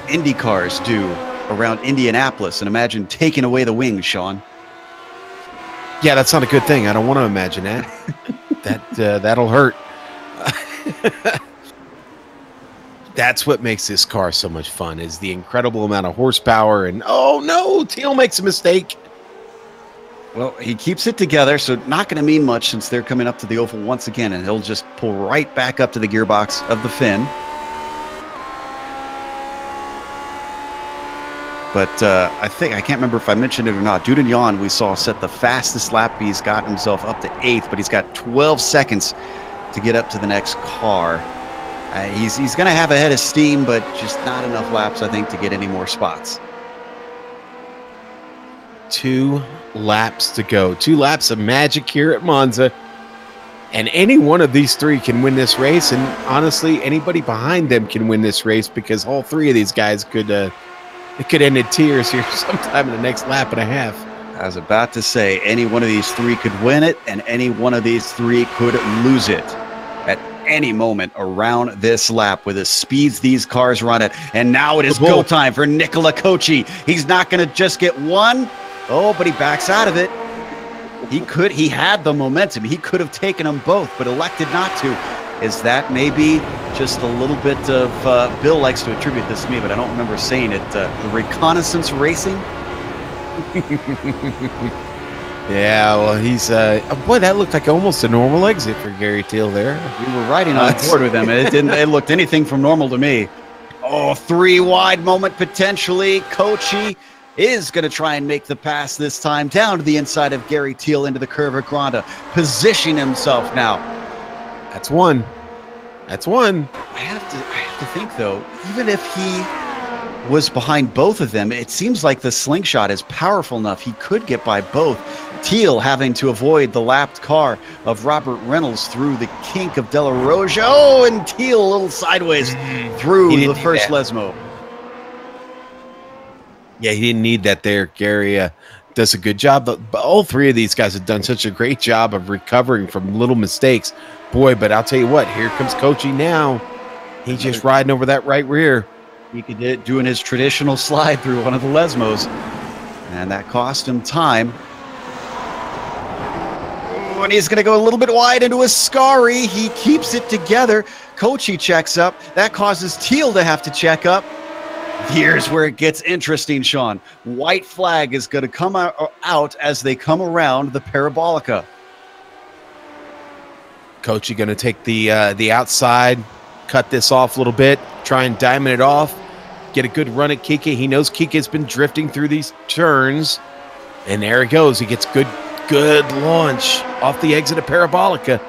Indy cars do around Indianapolis, and imagine taking away the wings, Sean. Yeah, that's not a good thing. I don't want to imagine that. That'll hurt. That's what makes this car so much fun, is the incredible amount of horsepower. And oh no, Teal makes a mistake. Well, he keeps it together, so not going to mean much since they're coming up to the oval once again, and he'll just pull right back up to the gearbox of the Finn. But I can't remember if I mentioned it or not. Dudignon, we saw set the fastest lap. He's got himself up to 8th, but he's got 12 seconds to get up to the next car. He's going to have a head of steam, but just not enough laps, I think, to get any more spots. 2 laps to go. 2 laps of magic here at Monza. And any one of these 3 can win this race. And honestly, anybody behind them can win this race, because all 3 of these guys could end in tears here sometime in the next lap and a half. I was about to say, any one of these 3 could win it, and any one of these 3 could lose it at any moment around this lap with the speeds these cars run at. And now it is go time for Nicola Kochi. He's not going to just get one. Oh, but he backs out of it. He had the momentum. He could have taken them both, but elected not to. Is that maybe just a little bit of, Bill likes to attribute this to me, but I don't remember saying it, the reconnaissance racing? Yeah, well, he's, boy, that looked like almost a normal exit for Gary Teal there. We were riding on board with him, and it looked anything from normal to me. Oh, 3 wide moment potentially. Kochi is going to try and make the pass this time down to the inside of Gary Teal into the Curva Grande, positioning himself now. That's one. That's one. I have to think, though, even if he was behind both of them, it seems like the slingshot is powerful enough he could get by both. Teal having to avoid the lapped car of Robert Reynolds through the kink of De La Roja. Oh, and Teal a little sideways through the first Lesmo. Yeah, he didn't need that there. Gary does a good job. But all 3 of these guys have done such a great job of recovering from little mistakes. Boy, but I'll tell you what, here comes Kochi now. He's just riding over that right rear. He could doing his traditional slide through one of the Lesmos, and that cost him time. Oh, and he's going to go a little bit wide into a Scari. He keeps it together. Kochi checks up. That causes Teal to have to check up. Here's where it gets interesting, Sean. White flag is going to come out as they come around the Parabolica. Kochi going to take the outside, cut this off a little bit, try and diamond it off, get a good run at Kike. He knows Kike's been drifting through these turns, and there it goes. He gets good launch off the exit of Parabolica.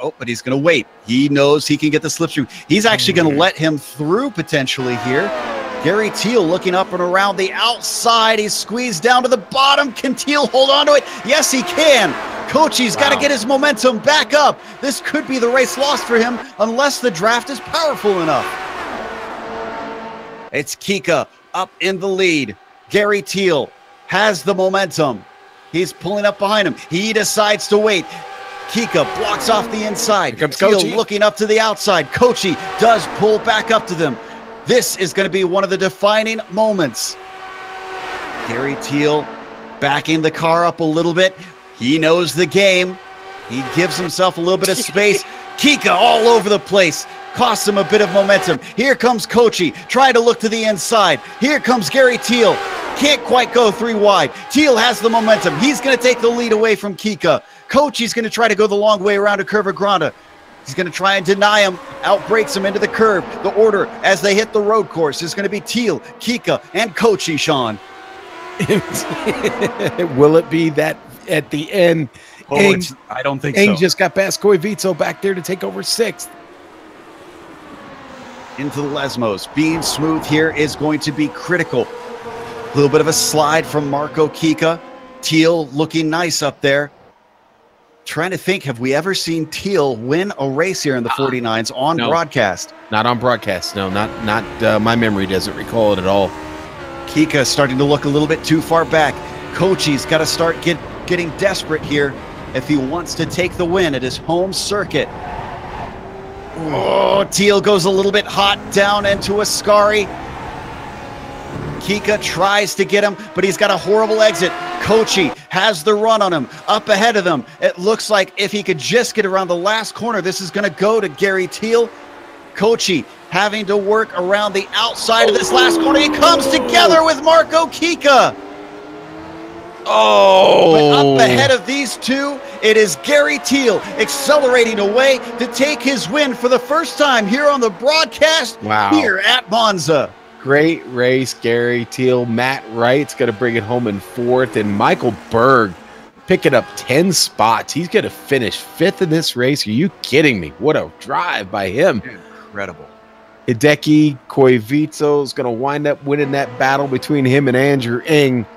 Oh, but he's going to wait. He knows he can get the slipstream. He's actually going to let him through potentially here. Gary Teal looking up and around the outside. He's squeezed down to the bottom. Can Teal hold on to it? Yes, he can. Coachy's got to get his momentum back up. This could be the race lost for him unless the draft is powerful enough. It's Kika up in the lead. Gary Teal has the momentum. He's pulling up behind him. He decides to wait. Kika blocks off the inside. Here comes Teal Coachy. looking up to the outside. Coachy does pull back up to them. This is going to be one of the defining moments. Gary Teal backing the car up a little bit. He knows the game. He gives himself a little bit of space. Kika all over the place. Costs him a bit of momentum. Here comes Coachy, trying to look to the inside. Here comes Gary Teal. Can't quite go 3 wide. Teal has the momentum. He's going to take the lead away from Kika. Coachy's going to try to go the long way around a Curva Grande. He's going to try and deny him, outbrakes him into the curve. The order as they hit the road course is going to be Teal, Kika, and Coachy, Sean. Will it be that at the end? I don't think Eng so. just got past Koivito back there to take over 6th. Into the Lesmos. Being smooth here is going to be critical. A little bit of a slide from Marco Kika. Teal looking nice up there. Trying to think, have we ever seen Teal win a race here in the 49s on broadcast? Not on broadcast. No, not my memory doesn't recall it at all. Kika starting to look a little bit too far back. Coachy's got to start getting desperate here if he wants to take the win at his home circuit. Oh, Teal goes a little bit hot down into Ascari. Kika tries to get him, but he's got a horrible exit. Coachy has the run on him, up ahead of them. It looks like if he could just get around the last corner, this is going to go to Gary Teal. Coachy having to work around the outside of this last corner. He comes together with Marco Kika. Oh! But up ahead of these two, it is Gary Teal accelerating away to take his win for the first time here on the broadcast here at Monza. Great race, Gary Teal. Matt Wright's going to bring it home in 4th, and Michael Berg picking up 10 spots. He's going to finish 5th in this race. Are you kidding me? What a drive by him. Incredible. Hideki Koivito is going to wind up winning that battle between him and Andrew Eng.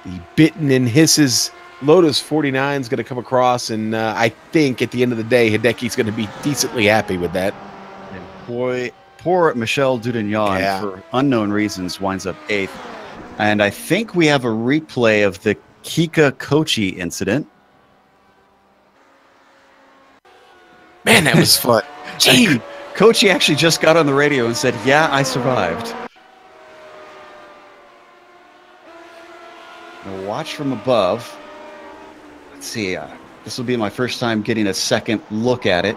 The bitten and hisses Lotus 49 is going to come across, and I think at the end of the day, Hideki's going to be decently happy with that. And boy, poor Michel Dudignan, for unknown reasons, winds up 8th. And I think we have a replay of the Kika Coachy incident. Man, that was fun. Gee. Coachy actually just got on the radio and said, "Yeah, I survived." Now watch from above. Let's see. This will be my first time getting a second look at it.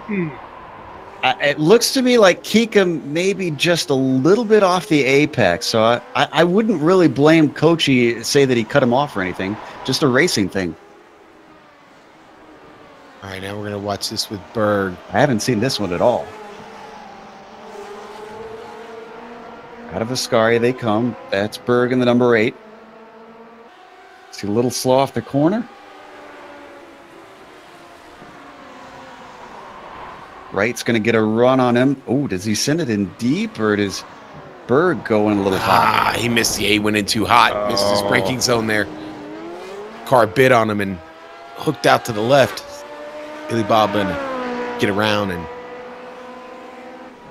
It looks to me like Kika maybe just a little bit off the apex, so I wouldn't really blame Coachy, say that he cut him off or anything. Just a racing thing. All right, now we're going to watch this with Berg. I haven't seen this one at all. Out of Ascari they come. That's Berg in the number 8. See a little slow off the corner. Wright's going to get a run on him. Oh, does he send it in deep, or does Berg go in a little hot? He missed the A, went in too hot. Missed his braking zone there. Car bit on him and hooked out to the left. Billy Bob going to get around, and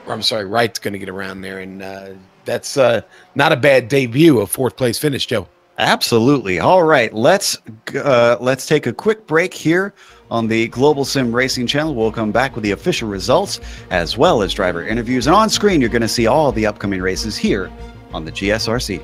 Wright's going to get around there, and that's not a bad debut, a 4th place finish, Joe. Absolutely. All right, let's take a quick break here on the Global Sim Racing channel. We'll come back with the official results as well as driver interviews, and on screen you're going to see all the upcoming races here on the GSRC.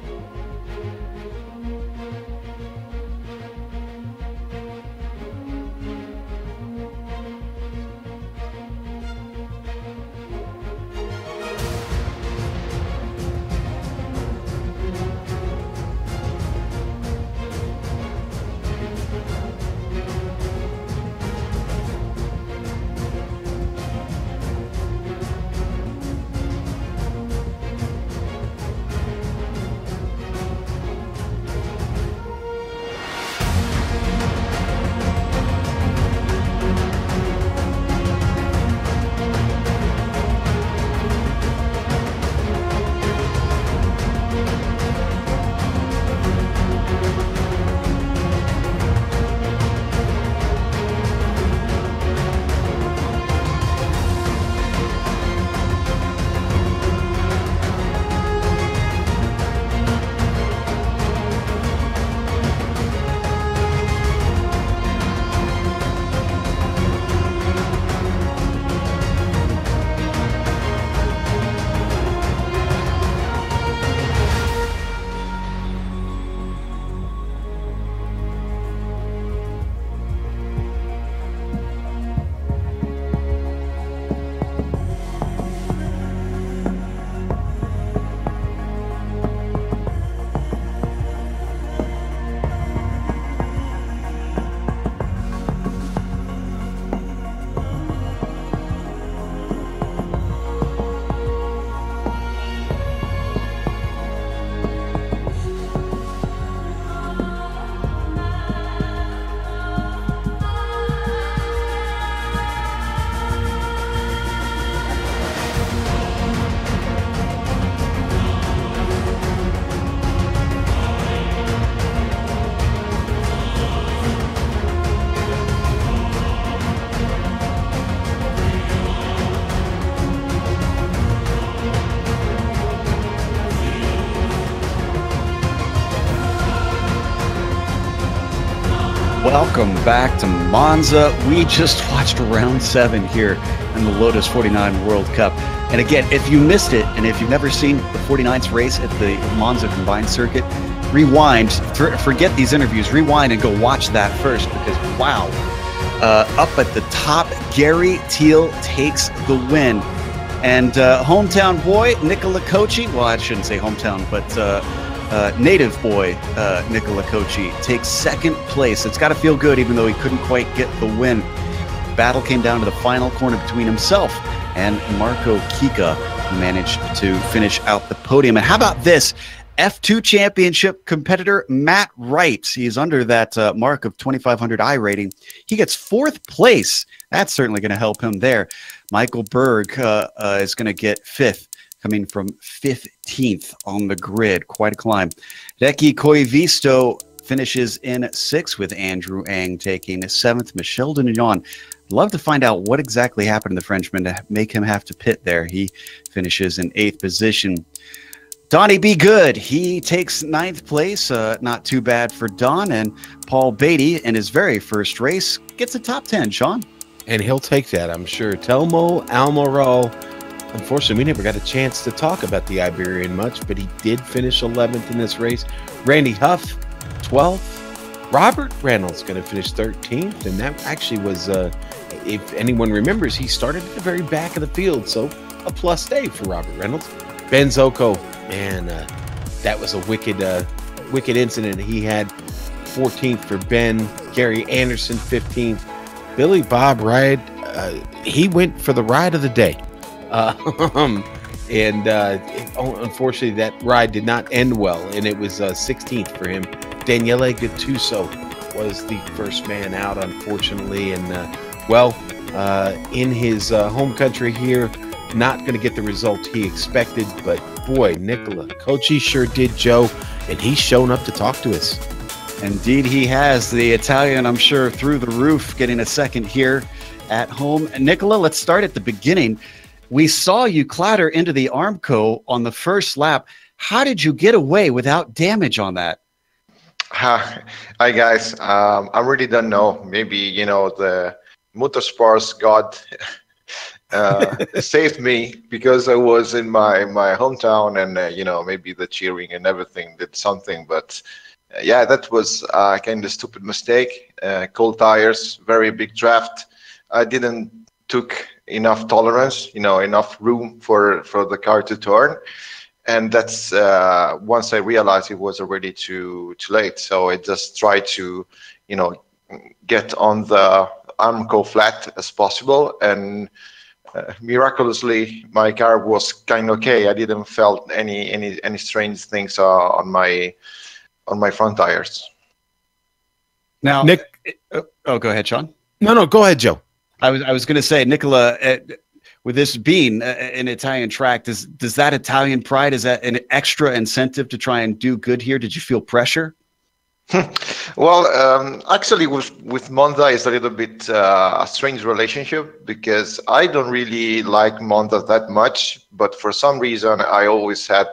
Welcome back to Monza. We just watched round 7 here in the Lotus 49 World Cup. And again, if you missed it, and if you've never seen the 49's race at the Monza combined circuit, rewind, forget these interviews, rewind and go watch that first, because wow. Up at the top, Gary Thiel takes the win. And hometown boy, Nicola Cocci, well, I shouldn't say hometown, but native boy, Nicola Cocci, takes second place. It's got to feel good, even though he couldn't quite get the win. Battle came down to the final corner between himself and Marco Kika, who managed to finish out the podium. And how about this? F2 championship competitor Matt Wright. He's under that mark of 2,500 I rating. He gets 4th place. That's certainly going to help him there. Michael Berg is going to get 5th, coming from 15th on the grid. Quite a climb. Deki Koivisto finishes in 6th, with Andrew Ang taking 7th. Michel Denignon. Love to find out what exactly happened to the Frenchman to make him have to pit there. He finishes in 8th position. Donnie Be Good, he takes 9th place. Not too bad for Don. And Paul Beatty, in his very first race, gets a top 10, Sean. And he'll take that, I'm sure. Telmo Almiral, unfortunately, we never got a chance to talk about the Iberian much, but he did finish 11th in this race. Randy Huff, 12th. Robert Reynolds going to finish 13th. And that actually was, if anyone remembers, he started at the very back of the field. So a plus day for Robert Reynolds. Ben Zocco, man, that was a wicked incident. He had 14th for Ben. Gary Anderson, 15th. Billy Bob Ride, he went for the ride of the day. Unfortunately, that ride did not end well, and it was 16th for him. Daniele Gattuso was the first man out, unfortunately, and in his home country here, not going to get the result he expected, but boy, Nicola Cocci sure did, Joe, and he's shown up to talk to us. Indeed he has. The Italian, I'm sure, through the roof, getting a second here at home. Nicola, let's start at the beginning. We saw you clatter into the Armco on the first lap. How did you get away without damage on that? Hi guys. I really don't know. Maybe, the motorsports god saved me, because I was in my hometown, and maybe the cheering and everything did something, but yeah, that was kind of stupid mistake. Cold tires, very big draft. I didn't took enough tolerance, enough room for the car to turn, and that's once I realized it was already too late. So I just tried to get on the Armco flat as possible, and miraculously my car was kind of okay. I didn't felt any strange things on my front tires. Now, Nick, go ahead, Sean. No, go ahead, Joe. I was going to say, Nicola, with this being an Italian track, does that Italian pride, is that an extra incentive to try and do good here? Did you feel pressure? Well, actually, with Monza, it's a little bit a strange relationship, because I don't really like Monza that much, but for some reason, I always had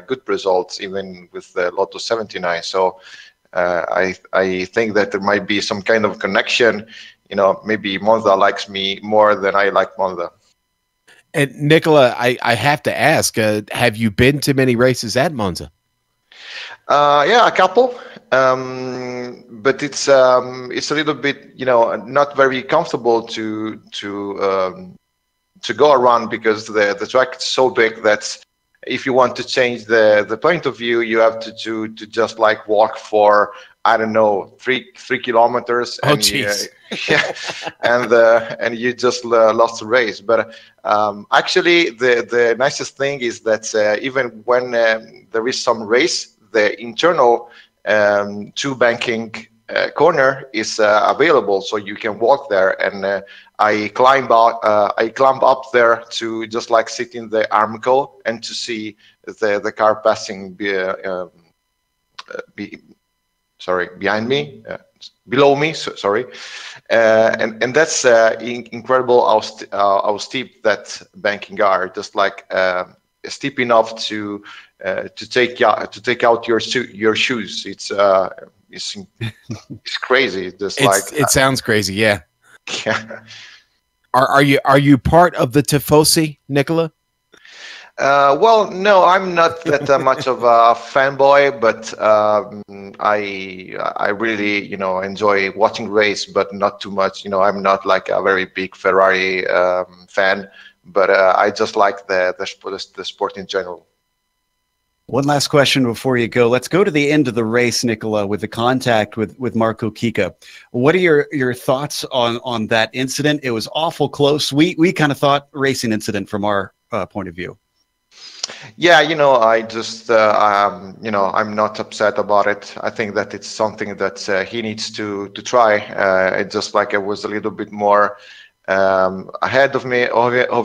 good results, even with the Lotus 79. So I think that there might be some kind of connection. Maybe Monza likes me more than I like Monza. And Nicola, I have to ask, have you been to many races at Monza? Yeah, a couple. But it's a little bit, not very comfortable to go around, because the track is so big that if you want to change the point of view, you have to just like walk for, I don't know, 3 kilometers. Oh, jeez. Yeah, and you just lost the race. But actually, the nicest thing is that even when there is some race, the internal 2 banking corner is available, so you can walk there. And I climb up there to just like sit in the Armco and to see the car passing behind me, below me. Sorry, and that's incredible how steep that banking are. Just like steep enough to take out your shoes. It's it's crazy. It sounds crazy. Yeah. Yeah. Are you part of the Tifosi, Nicola? Well, no, I'm not that much of a fanboy, but I really, you know, enjoy watching race, but not too much. You know, I'm not like a very big Ferrari fan, but I just like the sport in general. One last question before you go. Let's go to the end of the race, Nicola, with the contact with Marco Kika. What are your thoughts on that incident? It was awful close. We kind of thought racing incident from our point of view. Yeah, you know, I just, you know, I'm not upset about it. I think that it's something that he needs to try. It's just like it was a little bit more ahead of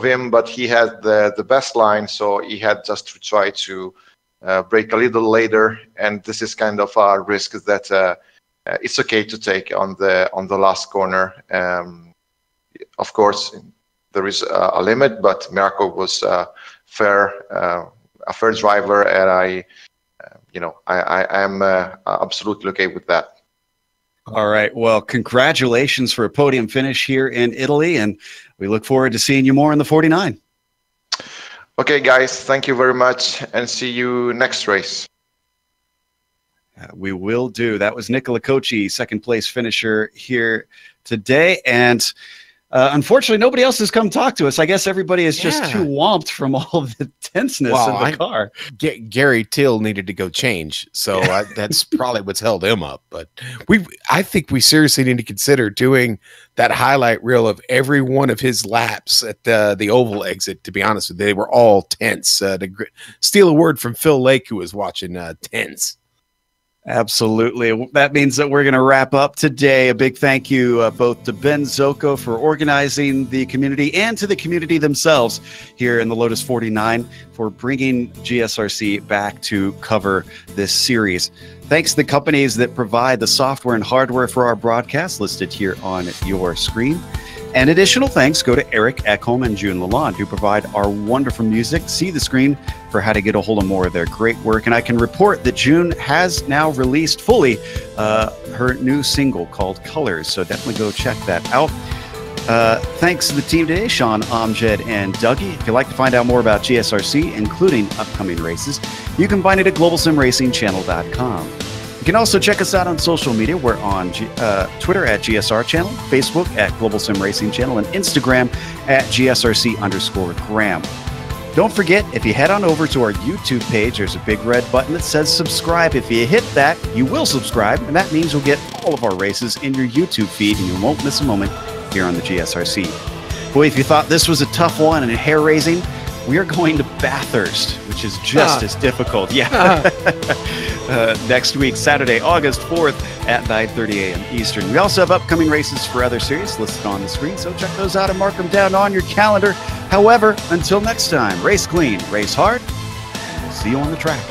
him, but he had the best line, so he had just to try to brake a little later. And this is kind of a risk that it's okay to take on the last corner. Of course, there is a limit, but Marco was a fair driver, and I am absolutely okay with that. All right. Well, congratulations for a podium finish here in Italy, and we look forward to seeing you more in the 49. Okay, guys, thank you very much, and see you next race. We will do. That was Nicola Cocci, second place finisher here today, and unfortunately, nobody else has come talk to us. I guess everybody is just too whomped from all the tenseness of the car. Gary Till needed to go change, so that's probably what's held him up. But I think we seriously need to consider doing that highlight reel of every one of his laps at the oval exit. To be honest with you, they were all tense. To steal a word from Phil Lake, who was watching, tense. Absolutely. That means that we're going to wrap up today. A big thank you both to Ben Zocco for organizing the community and to the community themselves here in the Lotus 49 for bringing GSRC back to cover this series. Thanks to the companies that provide the software and hardware for our broadcast listed here on your screen. And additional thanks go to Eric Ekholm and June Lalonde, who provide our wonderful music. See the screen for how to get a hold of more of their great work. And I can report that June has now released fully her new single called Colors. So definitely go check that out. Thanks to the team today, Sean, Amjad, and Dougie. If you'd like to find out more about GSRC, including upcoming races, you can find it at globalsimracingchannel.com. You can also check us out on social media. We're on Twitter at GSR Channel, Facebook at Global Sim Racing Channel, and Instagram at GSRC_Graham. Don't forget, if you head on over to our YouTube page, there's a big red button that says subscribe. If you hit that, you will subscribe, and that means you'll get all of our races in your YouTube feed, and you won't miss a moment here on the GSRC. Boy, if you thought this was a tough one and hair-raising, we are going to Bathurst, which is just as difficult. Yeah. Next week, Saturday, August 4th at 9:30 a.m. Eastern. We also have upcoming races for other series listed on the screen, so check those out and mark them down on your calendar. However, until next time, race clean, race hard, and we'll see you on the track.